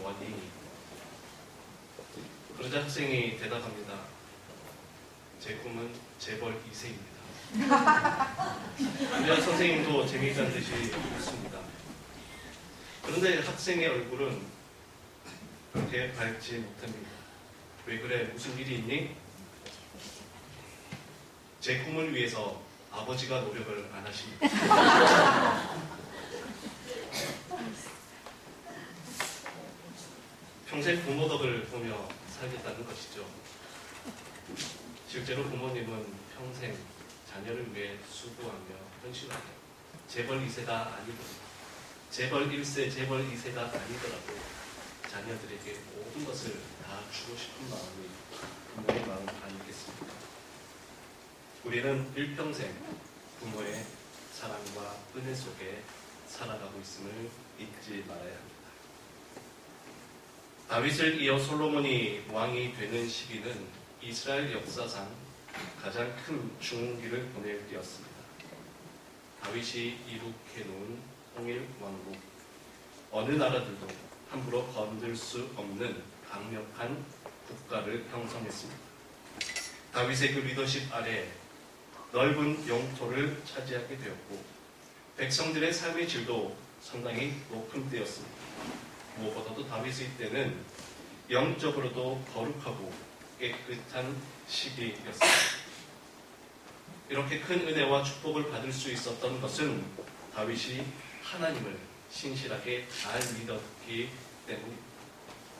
원이. 그러자 학생이 대답합니다. 제 꿈은 재벌 2세입니다. 그러자 선생님도 재미있다는 듯이 웃습니다. 그런데 학생의 얼굴은 그렇게 밝지 못합니다. 왜 그래? 무슨 일이 있니? 제 꿈을 위해서 아버지가 노력을 안 하십니다. 평생 부모 덕을 보며 살겠다는 것이죠. 실제로 부모님은 평생 자녀를 위해 수고하며 헌신하며 재벌 2세가 아니더라도, 재벌 1세, 재벌 2세가 아니더라도 자녀들에게 모든 것을 다 주고 싶은 마음이 부모의 마음 아니겠습니까? 우리는 일평생 부모의 사랑과 은혜 속에 살아가고 있음을 잊지 말아야 합니다. 다윗을 이어 솔로몬이 왕이 되는 시기는 이스라엘 역사상 가장 큰 중흥기를 보낼 때였습니다. 다윗이 이룩해놓은 통일 왕국, 어느 나라들도 함부로 건들 수 없는 강력한 국가를 형성했습니다. 다윗의 그 리더십 아래 넓은 영토를 차지하게 되었고 백성들의 삶의 질도 상당히 높은 때였습니다. 무엇보다도 다윗의 때는 영적으로도 거룩하고 깨끗한 시기였습니다. 이렇게 큰 은혜와 축복을 받을 수 있었던 것은 다윗이 하나님을 신실하게 잘 믿었기 때문입니다.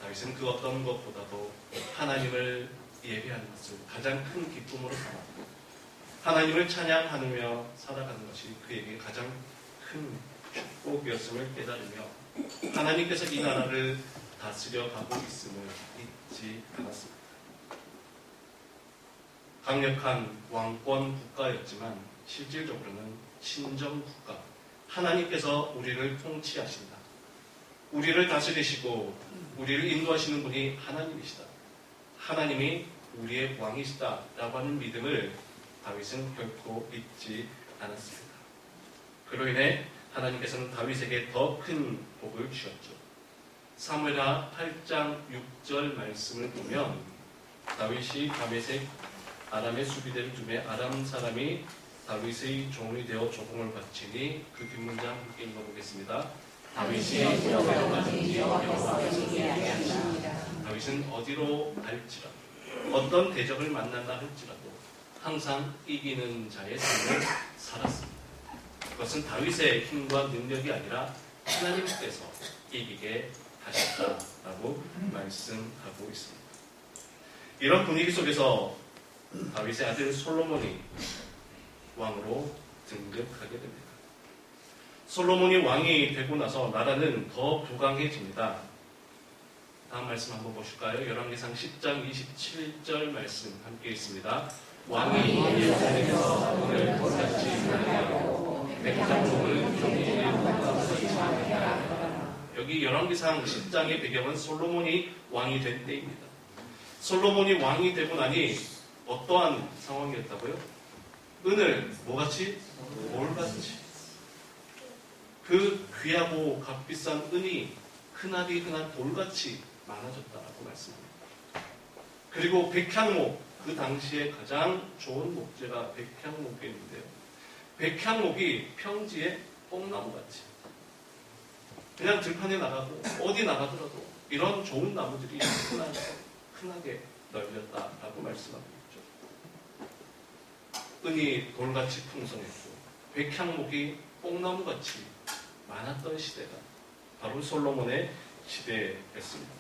다윗은 그 어떤 것보다도 하나님을 예배하는 것을 가장 큰 기쁨으로 삼았고 하나님을 찬양하며 살아가는 것이 그에게 가장 큰 축복이었음을 깨달으며 하나님께서 이 나라를 다스려 가고 있음을 잊지 않았습니다. 강력한 왕권 국가였지만 실질적으로는 친정 국가, 하나님께서 우리를 통치하신다. 우리를 다스리시고 우리를 인도하시는 분이 하나님이시다. 하나님이 우리의 왕이시다 라고 하는 믿음을 다윗은 결코 잊지 않았습니다. 그로 인해 하나님께서는 다윗에게 더 큰 복을 주셨죠. 사무엘하 8장 6절 말씀을 보면 다윗이 다메섹 아람의 수비대를 두매 아람 사람이 다윗의 종이 되어 조공을 바치니 그 뒷문장 함께 읽어보겠습니다. 다윗이 다윗은 어디로 갈지라도 어떤 대적을 만난다 할지라도 항상 이기는 자의 삶을 살았습니다. 그것은 다윗의 힘과 능력이 아니라 하나님께서 이기게 하셨다라고 말씀하고 있습니다. 이런 분위기 속에서 다윗의 아들 솔로몬이 왕으로 등극하게 됩니다. 솔로몬이 왕이 되고 나서 나라는 더 부강해집니다. 다음 말씀 한번 보실까요? 열왕기상 10장 27절 말씀 함께 있습니다. 왕이 예루살렘에서 문을 닫지 아니하고 백작목을 종일 닫지 아니하라. 여기 열왕기상 10장의 배경은 솔로몬이 왕이 된 때입니다. 솔로몬이 왕이 되고 나니 어떠한 상황이었다고요? 은을 뭐같이? 돌같이. 그 귀하고 값비싼 은이 흔하디 흔한 돌같이 많아졌다라고 말씀합니다. 그리고 백향목, 그 당시에 가장 좋은 목재가 백향목이었는데요. 백향목이 평지에 뽕나무같이 그냥 들판에 나가고 어디 나가더라도 이런 좋은 나무들이 흔하게 널렸다라고 말씀하고 있죠. 은이 돌같이 풍성했고 백향목이 뽕나무같이 많았던 시대가 바로 솔로몬의 시대였습니다.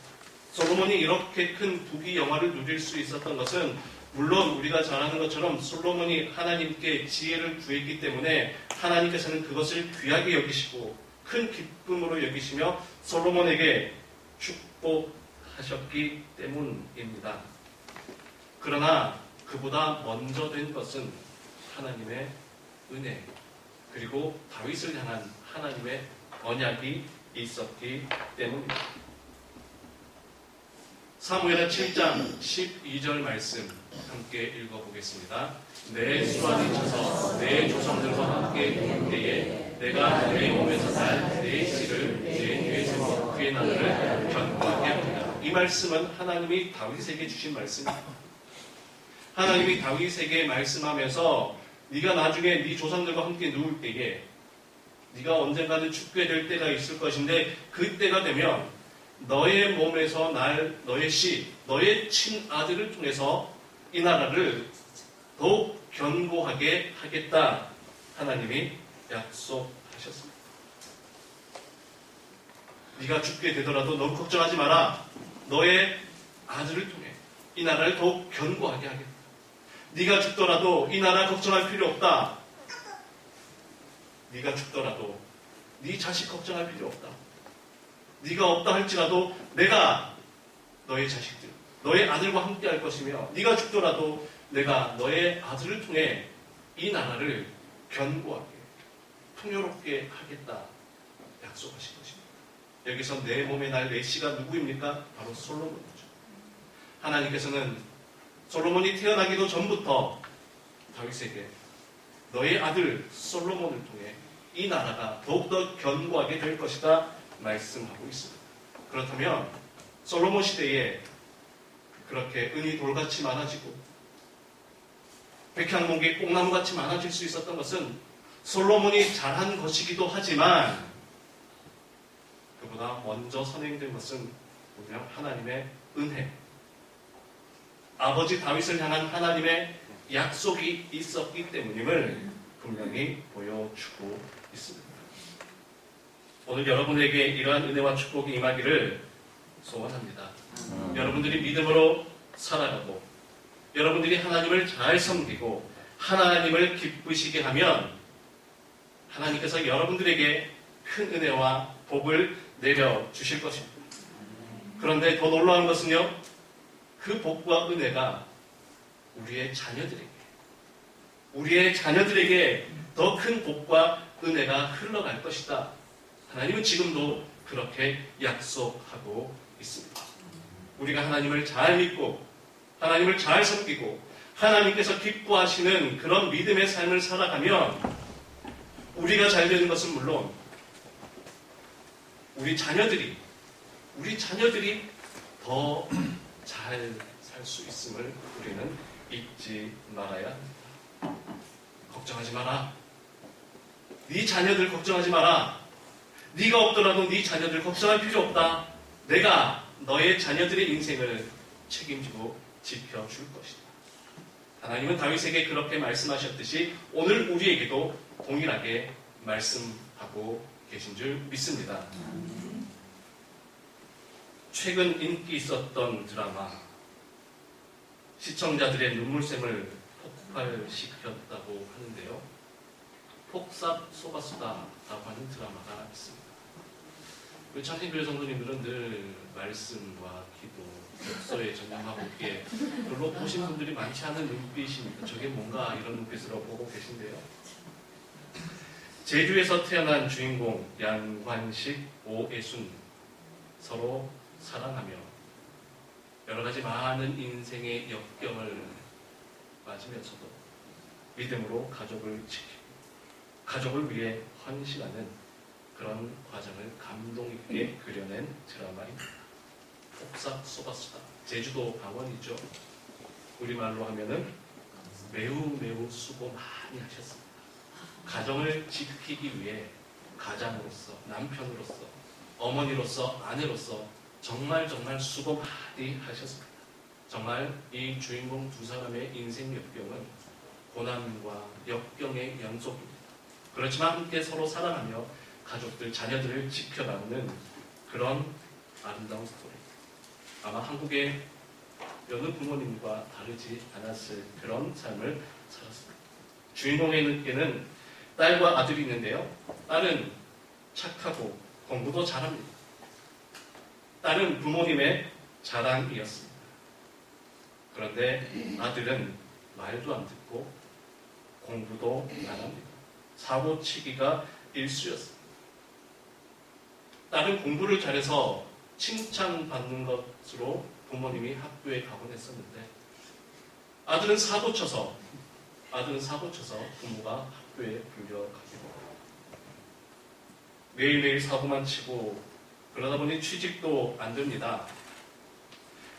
솔로몬이 이렇게 큰 부귀 영화를 누릴 수 있었던 것은 물론 우리가 잘 아는 것처럼 솔로몬이 하나님께 지혜를 구했기 때문에 하나님께서는 그것을 귀하게 여기시고 큰 기쁨으로 여기시며 솔로몬에게 축복하셨기 때문입니다. 그러나 그보다 먼저 된 것은 하나님의 은혜 그리고 다윗을 향한 하나님의 언약이 있었기 때문입니다. 사무엘하 7장 12절 말씀 함께 읽어보겠습니다. 내 수완이 쳐서 내 조상들과 함께 올 때에 내가 내 몸에서 날 내 씨를 내 뒤에 세워 그의 나라를 견고하게 말씀은 하나님이 다윗에게 주신 말씀입니다. 하나님이 다윗에게 말씀하면서 네가 나중에 네 조상들과 함께 누울 때에 네가 언젠가는 죽게 될 때가 있을 것인데 그때가 되면 너의 몸에서 너의 친아들을 통해서 이 나라를 더욱 견고하게 하겠다. 하나님이 약속하셨습니다. 네가 죽게 되더라도 너무 걱정하지 마라. 너의 아들을 통해 이 나라를 더욱 견고하게 하겠다. 네가 죽더라도 이 나라 걱정할 필요 없다. 네가 죽더라도 네 자식 걱정할 필요 없다. 네가 없다 할지라도 내가 너의 자식들, 너의 아들과 함께 할 것이며 네가 죽더라도 내가 너의 아들을 통해 이 나라를 견고하게, 풍요롭게 하겠다 약속하신 것입니다. 여기서 내 몸의 날 메시가 누구입니까? 바로 솔로몬이죠. 하나님께서는 솔로몬이 태어나기도 전부터 다윗에게 너의 아들 솔로몬을 통해 이 나라가 더욱더 견고하게 될 것이다 말씀하고 있습니다. 그렇다면 솔로몬 시대에 그렇게 은이 돌같이 많아지고 백향목이 뽕나무같이 많아질 수 있었던 것은 솔로몬이 잘한 것이기도 하지만 그보다 먼저 선행된 것은 분명 하나님의 은혜, 아버지 다윗을 향한 하나님의 약속이 있었기 때문임을 분명히 보여주고 있습니다. 오늘 여러분에게 이러한 은혜와 축복이 임하기를 소원합니다. 여러분들이 믿음으로 살아가고 여러분들이 하나님을 잘 섬기고 하나님을 기쁘시게 하면 하나님께서 여러분들에게 큰 은혜와 복을 내려주실 것입니다. 그런데 더 놀라운 것은요, 그 복과 은혜가 우리의 자녀들에게 더 큰 복과 은혜가 흘러갈 것이다. 하나님은 지금도 그렇게 약속하고 있습니다. 우리가 하나님을 잘 믿고 하나님을 잘 섬기고 하나님께서 기뻐하시는 그런 믿음의 삶을 살아가면 우리가 잘 되는 것은 물론 우리 자녀들이 더 잘 살 수 있음을 우리는 잊지 말아야 합니다. 걱정하지 마라. 네 자녀들 걱정하지 마라. 네가 없더라도 네 자녀들 걱정할 필요 없다. 내가 너의 자녀들의 인생을 책임지고 지켜줄 것이다. 하나님은 다윗에게 그렇게 말씀하셨듯이 오늘 우리에게도 동일하게 말씀하고 계신 줄 믿습니다. 최근 인기 있었던 드라마 시청자들의 눈물샘을 폭발시켰다고 하는데요. 폭삭 속았수다라고 하는 드라마가 있습니다. 우리 창신교회 성도님들은 늘 말씀과 기도, 역서에 전념하고 있기에 별로 보신 분들이 많지 않은 눈빛입니다. 저게 뭔가 이런 눈빛으로 보고 계신데요. 제주에서 태어난 주인공 양관식, 오애순 서로 사랑하며 여러 가지 많은 인생의 역경을 맞으면서도 믿음으로 가족을 지키고 가족을 위해 헌신하는 그런 과정을 감동 있게 그려낸 드라마입니다. 폭삭 속았수다. 제주도 방언이죠. 우리말로 하면은 매우 수고 많이 하셨습니다. 가정을 지키기 위해 가장으로서, 남편으로서, 어머니로서, 아내로서 정말 수고 많이 하셨습니다. 정말 이 주인공 두 사람의 인생 역경은 고난과 역경의 연속입니다. 그렇지만 함께 서로 사랑하며 가족들, 자녀들을 지켜나가는 그런 아름다운 스토리. 아마 한국의 여느 부모님과 다르지 않았을 그런 삶을 살았습니다. 주인공에게는 딸과 아들이 있는데요. 딸은 착하고 공부도 잘합니다. 딸은 부모님의 자랑이었습니다. 그런데 아들은 말도 안 듣고 공부도 안 합니다. 사고치기가 일수였습니다. 딸은 공부를 잘해서 칭찬받는 것으로 부모님이 학교에 가곤 했었는데 아들은 사고쳐서 부모가 학교에 불려가기도 하고 매일매일 사고만 치고 그러다 보니 취직도 안 됩니다.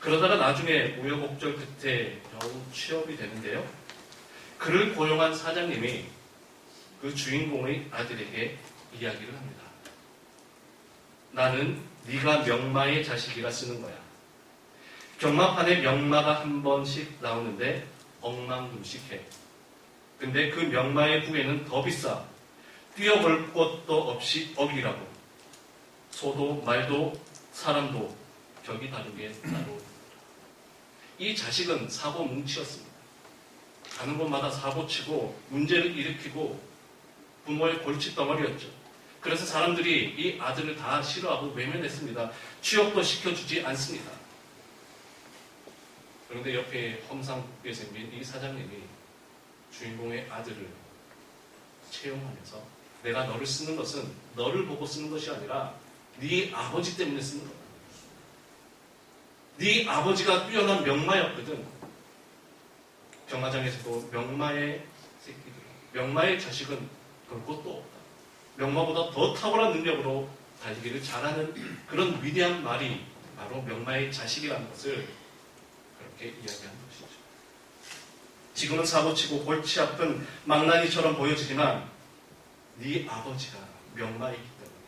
그러다가 나중에 우여곡절 끝에 겨우 취업이 되는데요. 그를 고용한 사장님이 그 주인공의 아들에게 이야기를 합니다. 나는 네가 명마의 자식이라 쓰는 거야. 경마판에 명마가 한 번씩 나오는데 엉망금식해. 근데 그 명마의 부에는 더 비싸. 뛰어볼 것도 없이 억이라고. 소도 말도 사람도 격이 다른 게 따로. 이 자식은 사고 뭉치였습니다. 가는 곳마다 사고 치고 문제를 일으키고 부모의 골칫덩어리였죠. 그래서 사람들이 이 아들을 다 싫어하고 외면했습니다. 취업도 시켜주지 않습니다. 그런데 옆에 험상궂게 생긴 이 사장님이 주인공의 아들을 채용하면서 내가 너를 쓰는 것은 너를 보고 쓰는 것이 아니라 네 아버지 때문에 쓰는 거다. 네 아버지가 뛰어난 명마였거든. 경마장에서도 명마의 새끼들, 명마의 자식은 볼 것도 없다. 명마보다 더 탁월한 능력으로 달리기를 잘하는 그런 위대한 말이 바로 명마의 자식이라는 것을 그렇게 이야기하는 것이죠. 지금은 사고치고 골치 아픈 망나니처럼 보여지지만 네 아버지가 명마이기 때문에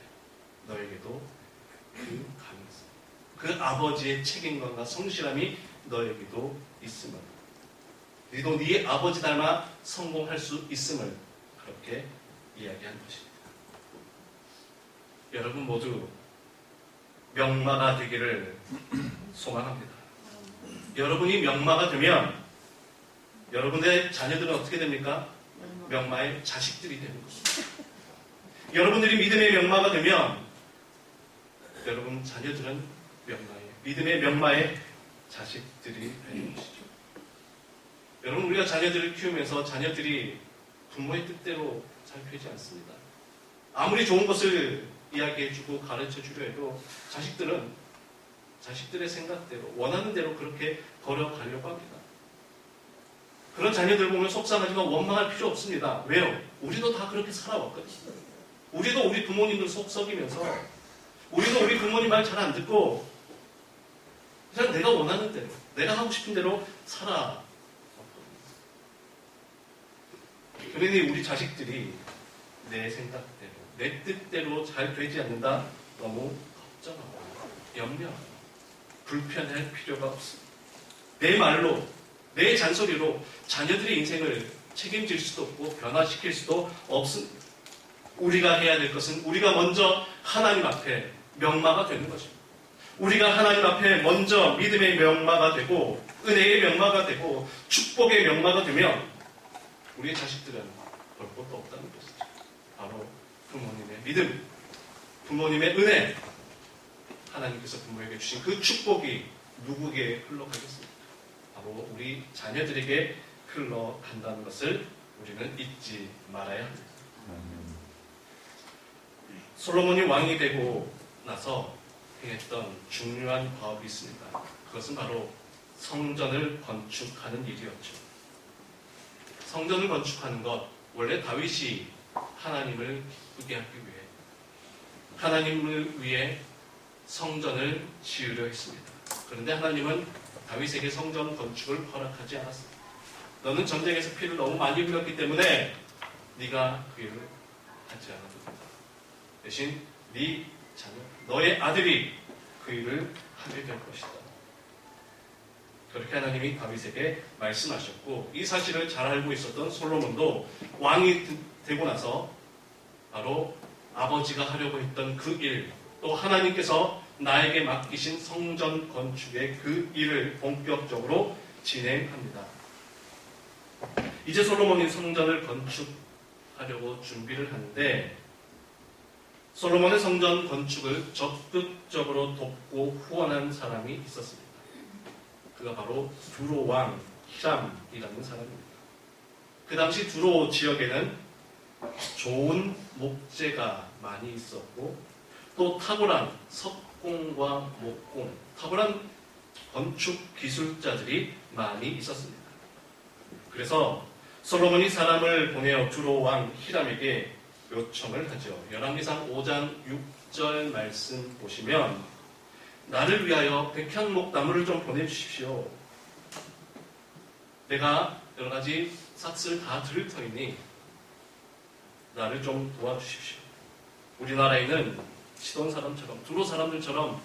너에게도 그 가능성, 그 아버지의 책임감과 성실함이 너에게도 있음을, 너도 네 아버지 닮아 성공할 수 있음을 그렇게 이야기한 것입니다. 여러분 모두 명마가 되기를 소망합니다. 여러분이 명마가 되면 여러분의 자녀들은 어떻게 됩니까? 명마의 자식들이 되는 것입니다. 여러분들이 믿음의 명마가 되면 여러분 자녀들은 믿음의 명마의 자식들이 되는 것이죠. 여러분, 우리가 자녀들을 키우면서 자녀들이 부모의 뜻대로 잘 되지 않습니다. 아무리 좋은 것을 이야기해주고 가르쳐주려 해도 자식들은 자식들의 생각대로 원하는 대로 그렇게 걸어가려고 합니다. 그런 자녀들 보면 속상하지만 원망할 필요 없습니다. 왜요? 우리도 다 그렇게 살아왔거든요. 우리도 우리 부모님들 속 썩이면서 우리도 우리 부모님 말 잘 안 듣고 그냥 내가 원하는 대로, 내가 하고 싶은 대로 살아왔거든요. 그러니 우리 자식들이 내 생각대로, 내 뜻대로 잘 되지 않는다 너무 걱정하고 염려하고 불편할 필요가 없습니다. 내 말로, 내 잔소리로 자녀들의 인생을 책임질 수도 없고 변화시킬 수도 없습니다. 우리가 해야 될 것은 우리가 먼저 하나님 앞에 명마가 되는 것입니다. 우리가 하나님 앞에 먼저 믿음의 명마가 되고 은혜의 명마가 되고 축복의 명마가 되면 우리의 자식들은 볼 것도 없다는 것이죠. 바로 부모님의 믿음, 부모님의 은혜, 하나님께서 부모에게 주신 그 축복이 누구에게 흘러가겠습니까? 바로 우리 자녀들에게 흘러간다는 것을 우리는 잊지 말아야 합니다. 솔로몬이 왕이 되고 나서 행했던 중요한 과업이 있습니다. 그것은 바로 성전을 건축하는 일이었죠. 성전을 건축하는 것, 원래 다윗이 하나님을 기쁘게 하기 위해 하나님을 위해 성전을 지으려 했습니다. 그런데 하나님은 다윗에게 성전 건축을 허락하지 않았습니다. 너는 전쟁에서 피를 너무 많이 흘렸기 때문에 네가 그 일을 하지 않아도 된다. 대신 네 자녀, 너의 아들이 그 일을 하게 될 것이다. 그렇게 하나님이 다윗에게 말씀하셨고 이 사실을 잘 알고 있었던 솔로몬도 왕이 되고 나서 바로 아버지가 하려고 했던 그 일, 또 하나님께서 나에게 맡기신 성전 건축의 그 일을 본격적으로 진행합니다. 이제 솔로몬이 성전을 건축하려고 준비를 하는데 솔로몬의 성전 건축을 적극적으로 돕고 후원한 사람이 있었습니다. 그가 바로 두로 왕 히람이라는 사람입니다. 그 당시 두로 지역에는 좋은 목재가 많이 있었고 또 탁월한 석공과 목공, 탁월한 건축 기술자들이 많이 있었습니다. 그래서 솔로몬이 사람을 보내어 두로 왕 히람에게 요청을 하죠. 열왕기상 5장 6절 말씀 보시면 나를 위하여 백향목 나무를 좀 보내주십시오. 내가 여러 가지 삭스를 다 들을 터이니 나를 좀 도와주십시오. 우리나라에는 시돈 사람처럼 두로 사람들처럼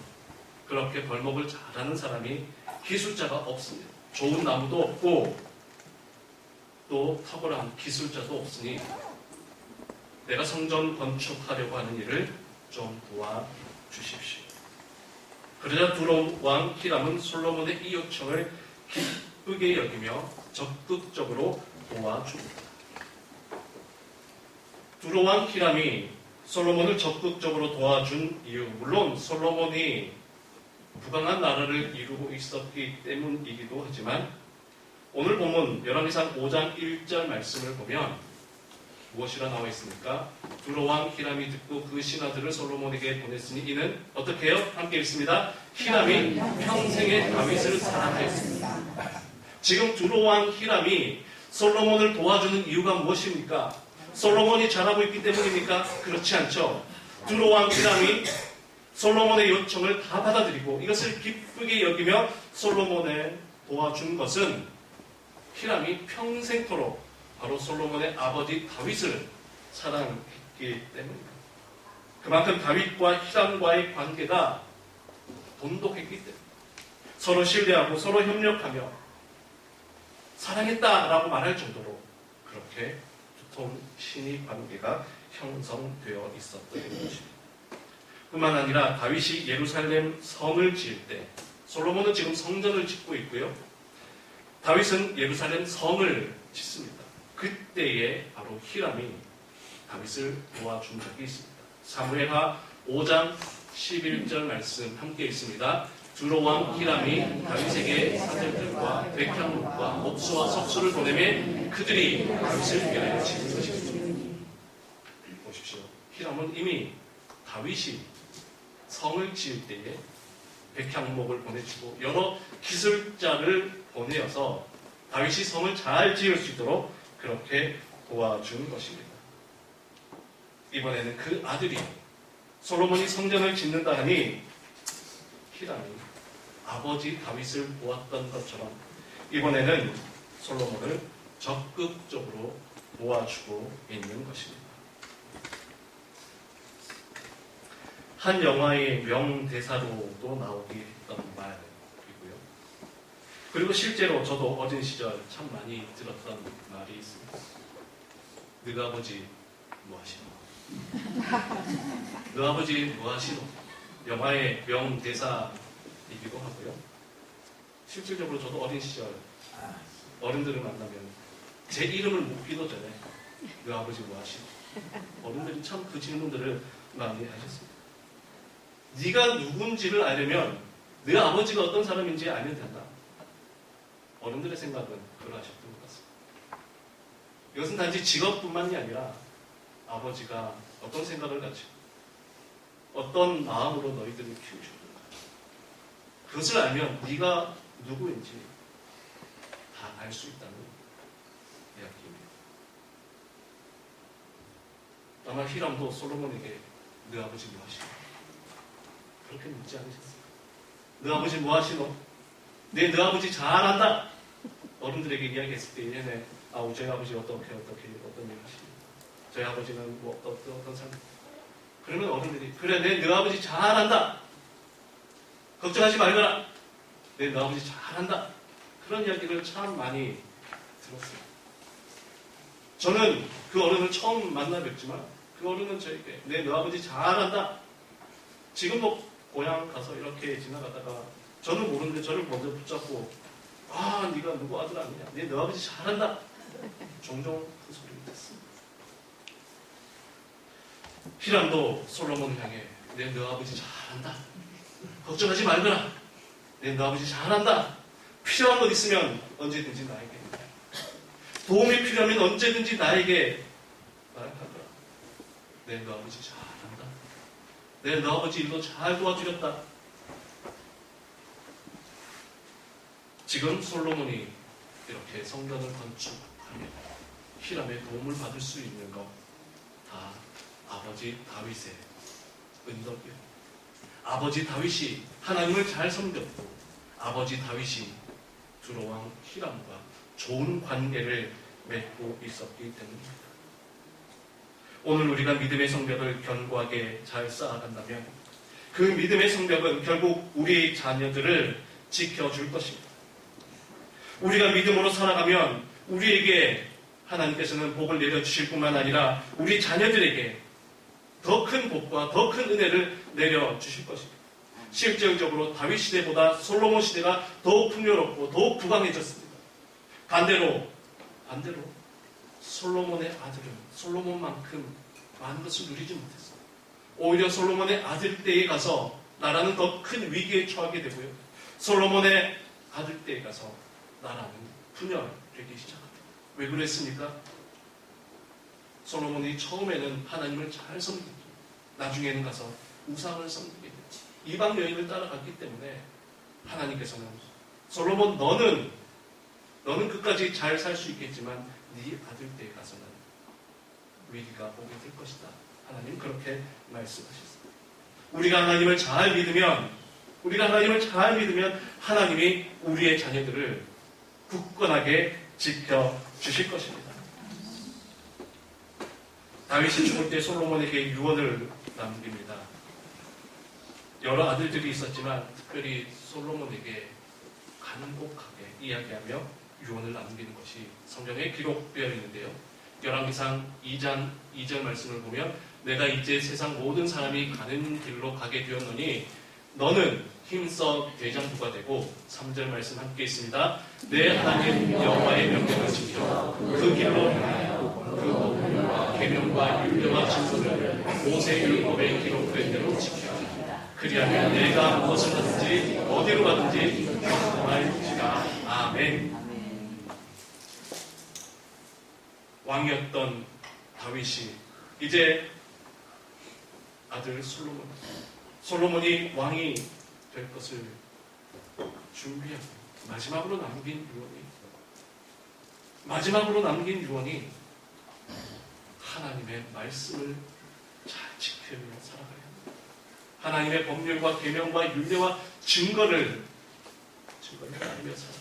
그렇게 벌목을 잘하는 사람이 기술자가 없습니다. 좋은 나무도 없고 또 탁월한 기술자도 없으니 내가 성전 건축하려고 하는 일을 좀 도와주십시오. 그러자 두로 왕 히람은 솔로몬의 이 요청을 기쁘게 여기며 적극적으로 도와줍니다. 두로 왕 히람이 솔로몬을 적극적으로 도와준 이유, 물론 솔로몬이 부강한 나라를 이루고 있었기 때문이기도 하지만 오늘 본문 열왕기상 5장 1절 말씀을 보면 무엇이라 나와 있습니까? 두로 왕 히람이 듣고 그 신하들을 솔로몬에게 보냈으니 이는 어떻게 해요? 함께 읽습니다. 히람이 평생의 다윗을 사랑하였습니다. 지금 두로 왕 히람이 솔로몬을 도와주는 이유가 무엇입니까? 솔로몬이 잘하고 있기 때문입니까? 그렇지 않죠. 두로 왕 히람이 솔로몬의 요청을 다 받아들이고 이것을 기쁘게 여기며 솔로몬을 도와준 것은 히람이 평생토록 바로 솔로몬의 아버지 다윗을 사랑했기 때문입니다. 그만큼 다윗과 히람과의 관계가 돈독했기 때문에 서로 신뢰하고 서로 협력하며 사랑했다라고 말할 정도로 그렇게 두통 신의 관계가 형성되어 있었던 것입니다. 뿐만 아니라 다윗이 예루살렘 성을 지을 때 솔로몬은 지금 성전을 짓고 있고요. 다윗은 예루살렘 성을 짓습니다. 그때에 바로 히람이 다윗을 도와준 적이 있습니다. 사무엘하 5장 11절 말씀 함께 읽습니다. 두로 왕 히람이 다윗에게 사절들과 백향목과 옥수와 석수를 보내매 그들이 다윗을 위하여 지은 것입니다. 보십시오. 히람은 이미 다윗이 성을 지을 때에 백향목을 보내주고 여러 기술자를 보내어서 다윗이 성을 잘 지을 수 있도록 그렇게 도와준 것입니다. 이번에는 그 아들이 솔로몬이 성전을 짓는다 하니 히람이 아버지 다윗을 보았던 것처럼 이번에는 솔로몬을 적극적으로 도와주고 있는 것입니다. 한 영화의 명대사로도 나오게 했던 말이고요. 그리고 실제로 저도 어린 시절 참 많이 들었던 말이 있습니다. 너희 아버지 뭐 하시노? 너희 아버지 뭐 하시노? 영화의 명대사이기도 하고요. 실질적으로 저도 어린 시절 어른들을 만나면 제 이름을 묻기도 전에 너희 아버지 뭐 하시노? 어른들이 참 그 질문들을 많이 하셨습니다. 네가 누군지를 알려면 네 아버지가 어떤 사람인지 알면 된다. 어른들의 생각은 그러하셨던 것 같습니다. 이것은 단지 직업뿐만이 아니라 아버지가 어떤 생각을 가지고 어떤 마음으로 너희들을 키우셨는가. 그것을 알면 네가 누구인지 다 알 수 있다는 이야기입니다. 아마 히람도 솔로몬에게 네 아버지 뭐 하시노? 그렇게 묻지 않으셨어요. 너 아버지 뭐 하시노? 네 아버지 잘한다. 어른들에게 이야기했을 때 얘네 저희 아버지 어떤 일 하십니까? 저희 아버지는 뭐 어떤 삶. 그러면 어른들이 그래 네 아버지 잘한다. 걱정하지 말거라. 네 아버지 잘한다. 그런 이야기를 참 많이 들었어요. 저는 그 어른을 처음 만나 뵙지만 그 어른은 저에게 네 아버지 잘한다. 지금 뭐 고향 가서 이렇게 지나가다가 저는 모르는데 저를 먼저 붙잡고 네가 누구 아들 아니냐? 네 아버지 잘한다. 종종 그 소리를 듣습니다. 히람도 솔로몬을 향해 네 아버지 잘한다. 걱정하지 말거라. 네 아버지 잘한다. 필요한 것 있으면 언제든지 나에게 도움이 필요하면 언제든지 나에게 말하거라. 네 아버지 잘한다. 네 아버지 일도 잘 도와주렸다. 지금 솔로몬이 이렇게 성전을 건축하며 히람의 도움을 받을 수 있는 것 다 아버지 다윗의 은덕이요. 아버지 다윗이 하나님을 잘 섬겼고 아버지 다윗이 두로왕 히람과 좋은 관계를 맺고 있었기 때문입니다. 오늘 우리가 믿음의 성벽을 견고하게 잘 쌓아간다면 그 믿음의 성벽은 결국 우리 자녀들을 지켜줄 것입니다. 우리가 믿음으로 살아가면 우리에게 하나님께서는 복을 내려주실 뿐만 아니라 우리 자녀들에게 더 큰 복과 더 큰 은혜를 내려주실 것입니다. 실질적으로 다윗 시대보다 솔로몬 시대가 더욱 풍요롭고 더욱 부강해졌습니다. 반대로 솔로몬의 아들은 솔로몬만큼 많은 것을 누리지 못했어요. 오히려 솔로몬의 아들 때에 가서 나라는 더 큰 위기에 처하게 되고요. 솔로몬의 아들 때에 가서 나라는 분열되기 시작합니다. 왜 그랬습니까? 솔로몬이 처음에는 하나님을 잘 섬기고 나중에는 가서 우상을 섬기게 됐죠. 이방 여인을 따라갔기 때문에 하나님께서는 솔로몬 너는 끝까지 잘 살 수 있겠지만 네 아들 때에 가서는 위기가 오게 될 것이다. 하나님 그렇게 말씀하셨습니다. 우리가 하나님을 잘 믿으면 하나님이 우리의 자녀들을 굳건하게 지켜주실 것입니다. 다윗이 죽을 때 솔로몬에게 유언을 남깁니다. 여러 아들들이 있었지만 특별히 솔로몬에게 간곡하게 이야기하며 유언을 남기는 것이 성경에 기록되어 있는데요. 열왕기상 2장 2절 말씀을 보면 내가 이제 세상 모든 사람이 가는 길로 가게 되었노니 너는 힘써 대장부가 되고 3절 말씀 함께 있습니다. 내 하나님 여호와의 명령을 지켜 그 길로 그 법률과 계명과 율례와 진도를 모세율법에 기록된 대로 지켜 그리하면 내가 무엇을 하든지 어디로 가든지 평안할지라. 아멘. 왕이었던 다윗이 이제 아들 솔로몬이 왕이 될 것을 준비하고 마지막으로 남긴 유언이 하나님의 말씀을 잘 지키며 살아가야 합니다. 하나님의 법률과 계명과 율례와 증거를 따르며 살아가야 합니다.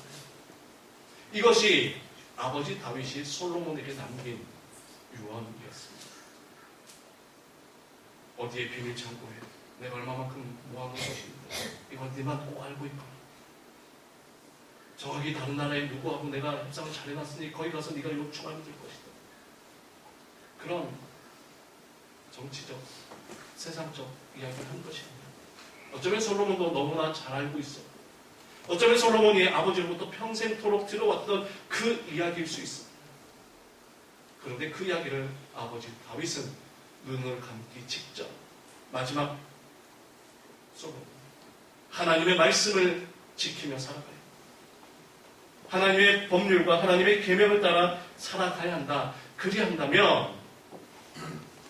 이것이 아버지 다윗이 솔로몬에게 남긴 유언이었습니다. 어디에 비밀 창고에 내가 얼마만큼 모아놓은 것인데 이건 네만 꼭 알고 있거라. 저기 다른 나라의 누구하고 내가 협상을 잘 해놨으니 거기 가서 네가 요청하면 될 것이다. 그런 정치적, 세상적 이야기를 한 것입니다. 어쩌면 솔로몬도 너무나 잘 알고 있어. 어쩌면 솔로몬이 아버지로부터 평생토록 들어왔던 그 이야기일 수 있습니다. 그런데 그 이야기를 아버지 다윗은 눈을 감기 직전 마지막 솔로몬 하나님의 말씀을 지키며 살아가요. 하나님의 법률과 하나님의 계명을 따라 살아가야 한다. 그리한다면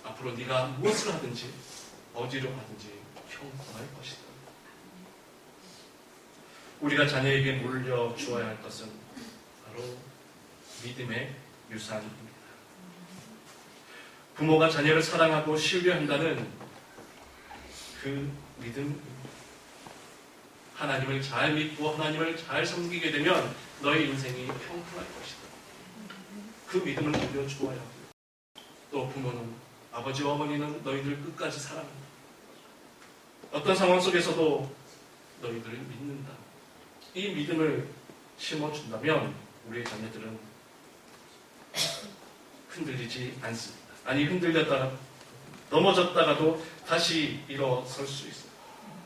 앞으로 네가 무엇을 하든지 어디로 가든지 평안할 것이다. 우리가 자녀에게 물려주어야 할 것은 바로 믿음의 유산입니다. 부모가 자녀를 사랑하고 신뢰한다는 그 믿음입니다. 하나님을 잘 믿고 하나님을 잘 섬기게 되면 너의 인생이 평탄할 것이다. 그 믿음을 물려주어야 하고 또 부모는 아버지와 어머니는 너희들 끝까지 사랑한다. 어떤 상황 속에서도 너희들을 믿는다. 이 믿음을 심어준다면 우리의 자녀들은 흔들리지 않습니다. 아니 흔들렸다가 넘어졌다가도 다시 일어설 수 있어요.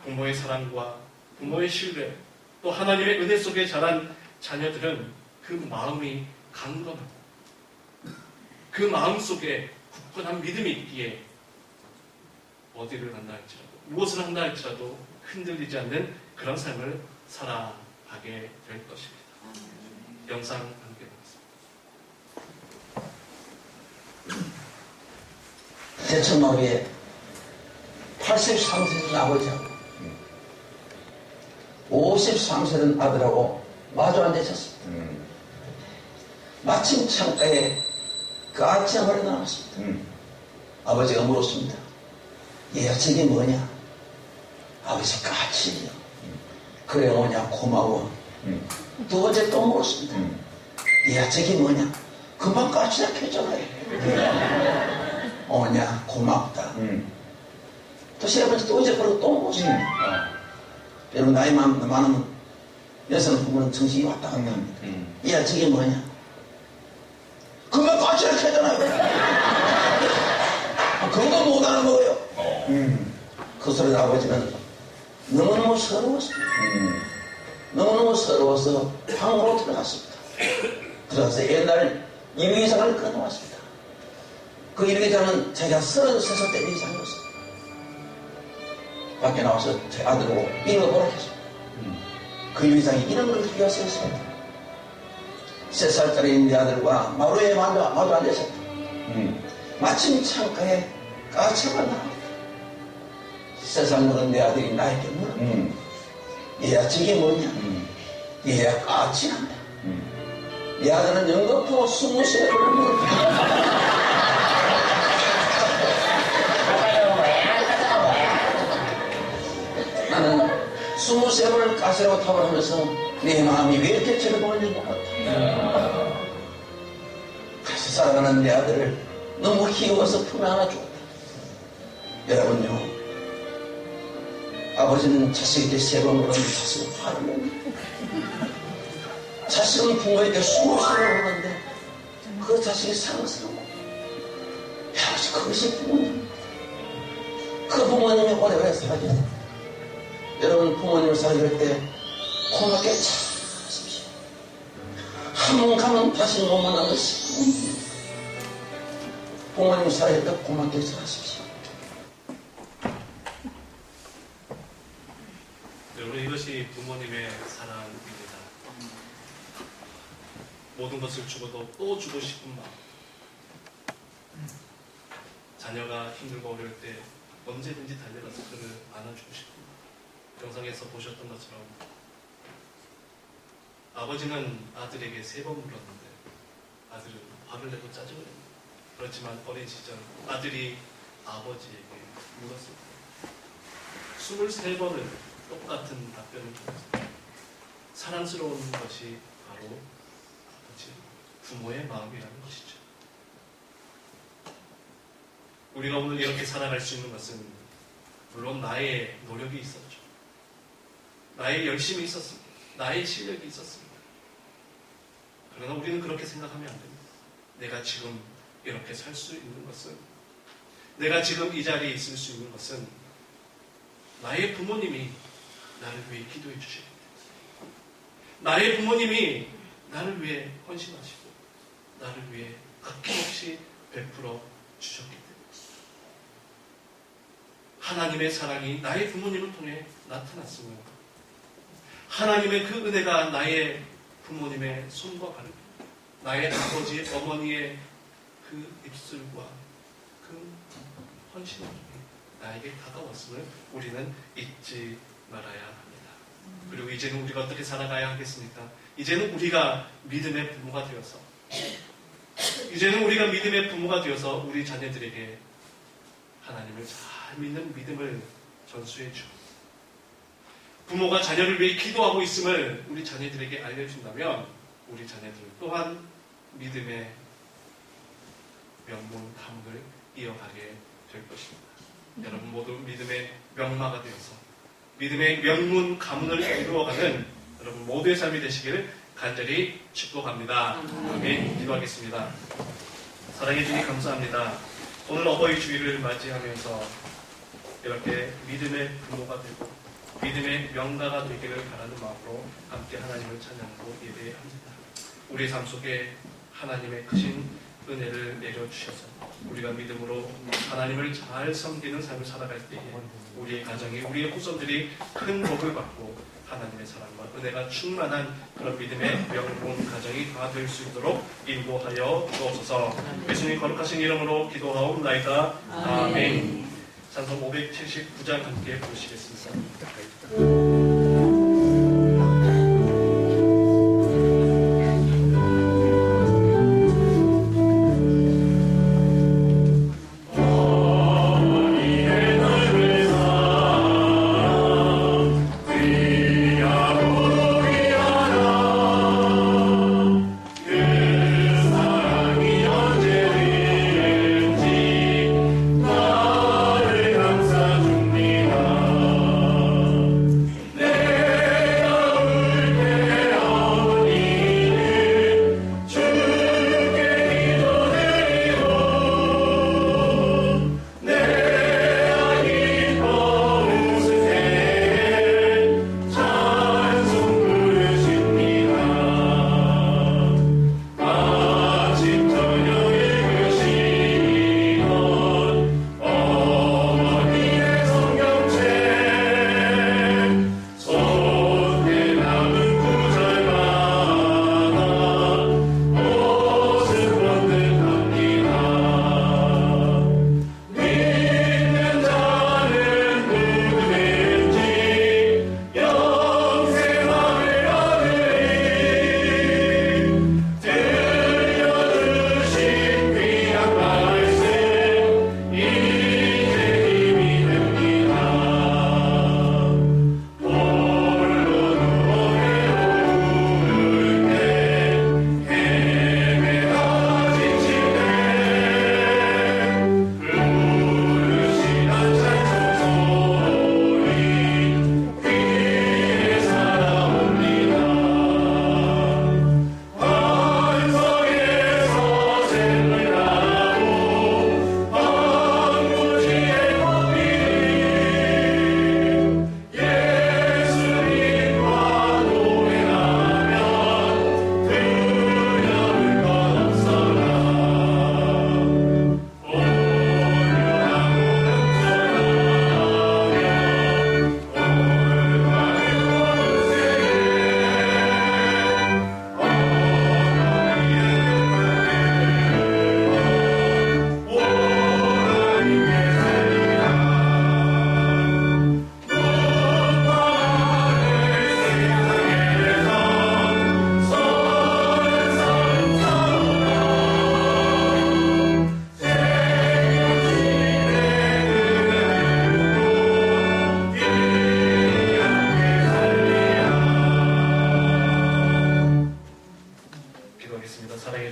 부모의 사랑과 부모의 신뢰 또 하나님의 은혜 속에 자란 자녀들은 그 마음이 강건하고 그 마음 속에 굳건한 믿음이 있기에 어디를 간다 할지라도 무엇을 한다 할지라도 흔들리지 않는 그런 삶을 살아가게 될 것입니다. 영상 함께 보겠습니다. 제천마을에 83세 아버지하고 53세는 아들하고 마주 앉으셨습니다. 마침 창가에 까치 한 마리 나왔습니다. 아버지가 물었습니다. 얘야 저게 뭐냐? 아버지 까치. 그래 오냐 고마워. 두 번째 또 물었습니다. 야 저게 뭐냐? 금방 까치라 했잖아요. 오냐 고맙다. 또 세 번째 또 이제 그러고 또 물었습니다. 여러분 나이 많으면 여성 부부는 정신이 왔다 갔다 합니다. 야 저게 뭐냐? 금방 까치라 했잖아요. 그것도 못하는 거예요. 그 소리를 아버지는 너무너무 서러웠습니다. 너무너무 서러워서 방으로 들어갔습니다. 들어가서 옛날 일기장을 끊어왔습니다. 그 일기장은 자기가 33살 때 일기장이었어요. 밖에 나와서 제 아들하고 읽어보라 했습니다. 그 일기장에 이런 걸 기가 쓰였습니다. 3살짜리 내 아들과 마루에 마주 앉았습니다. 마침 창가에 까치가 나옵니다. 3살 먹은 내 아들이 나에게 물어. 얘야 저게 뭐냐? 얘야 까치란다. 내 아들은 연거푸 23번을 물었다. 나는 23번을 까치라고 탑을 하면서 내 마음이 왜 이렇게 즐거웠는지 몰랐다. 같이 살아가는 내 아들을 너무 귀여워서 품에 안아주었다. 여러분요, 아버지는 자식에게 3번 물었는데 자식은 화를 냅니다. 자식은 부모에게 20번을 물었는데 그 자식이 사랑스러워. 아버지 그것이 부모님. 그 부모님이 오래오래 살아계세요. 여러분 부모님을 살아갈 때 고맙게 잘 하십시오. 한 번 가면 다시 못 만나는 것이 부모님 살아갈 때 고맙게 잘 하십시오. 여러분 이것이 부모님의 사랑입니다. 모든 것을 주고도 또 주고 싶은 마음. 자녀가 힘들고 어려울 때 언제든지 달려가서 그를 안아주고 싶은 마음. 영상에서 보셨던 것처럼 아버지는 아들에게 3번 물었는데 아들은 화를 내고 짜증을 냅니다. 그렇지만 어린 시절 아들이 아버지에게 물었습니다. 23번을 똑같은 답변을 줬습니다. 사랑스러운 것이 바로 아버지, 부모의 마음이라는 것이죠. 우리가 오늘 이렇게 살아갈 수 있는 것은 물론 나의 노력이 있었죠. 나의 열심이 있었습니다. 나의 실력이 있었습니다. 그러나 우리는 그렇게 생각하면 안 됩니다. 내가 지금 이렇게 살 수 있는 것은, 내가 지금 이 자리에 있을 수 있는 것은 나의 부모님이 나를 위해 기도해 주셨기 때문에, 나의 부모님이 나를 위해 헌신하시고 나를 위해 아낌없이 베풀어 주셨기 때문에, 하나님의 사랑이 나의 부모님을 통해 나타났으며 하나님의 그 은혜가 나의 부모님의 손과 발을, 나의 아버지, 어머니의 그 입술과 그 헌신을 나에게 다가왔음을 우리는 잊지 말아야 합니다. 그리고 이제는 우리가 어떻게 살아가야 하겠습니까? 이제는 우리가 믿음의 부모가 되어서, 이제는 우리가 믿음의 부모가 되어서 우리 자녀들에게 하나님을 잘 믿는 믿음을 전수해 주고, 부모가 자녀를 위해 기도하고 있음을 우리 자녀들에게 알려준다면 우리 자녀들 또한 믿음의 명문 가문을 이어가게 될 것입니다. 여러분 모두 믿음의 명마가 되어서 믿음의 명문 가문을 이루어가는 여러분 모두의 삶이 되시기를 간절히 축복합니다. 아멘. 기도하겠습니다. 사랑해 주니 감사합니다. 오늘 어버이 주일을 맞이하면서 이렇게 믿음의 부모가 되고 믿음의 명가가 되기를 바라는 마음으로 함께 하나님을 찬양하고 예배합니다. 우리의 삶 속에 하나님의 크신 은혜를 내려주셔서 우리가 믿음으로 하나님을 잘 섬기는 삶을 살아갈 때에 우리의 가정이, 우리의 후손들이 큰 복을 받고 하나님의 사랑과 은혜가 충만한 그런 믿음의 명문 가정이 다 될 수 있도록 인도하여 주옵소서. 예수님 거룩하신 이름으로 기도하옵나이다. 아멘. 찬송 579장 함께 부르시겠습니다.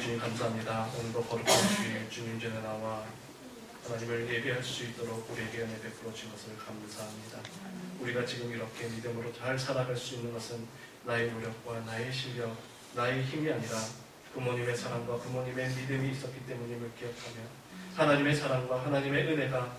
주님 감사합니다. 오늘도 거룩한 주일 주님 전에 나와 하나님을 예배할 수 있도록 우리에게 은혜 베풀어 주신 것을 감사합니다. 우리가 지금 이렇게 믿음으로 잘 살아갈 수 있는 것은 나의 노력과 나의 실력, 나의 힘이 아니라 부모님의 사랑과 부모님의 믿음이 있었기 때문임을 기억하며 하나님의 사랑과 하나님의 은혜가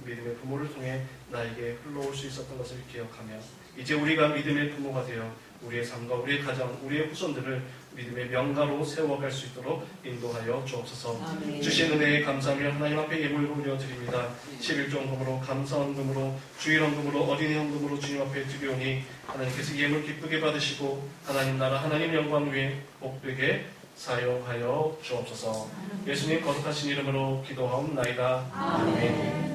믿음의 부모를 통해 나에게 흘러올 수 있었던 것을 기억하며 이제 우리가 믿음의 부모가 되어 우리의 삶과 우리의 가정, 우리의 후손들을 믿음의 명가로 세워갈 수 있도록 인도하여 주옵소서. 아멘. 주신 은혜에 감사하며 하나님 앞에 예물을 올려드립니다. 11조헌금으로 감사헌금으로 주일헌금으로 어린이 헌금으로 주님 앞에 드리오니 하나님께서 예물 기쁘게 받으시고 하나님 나라 하나님 영광 위에 복되게 사용하여 주옵소서. 예수님 거룩하신 이름으로 기도하옵나이다. 아멘.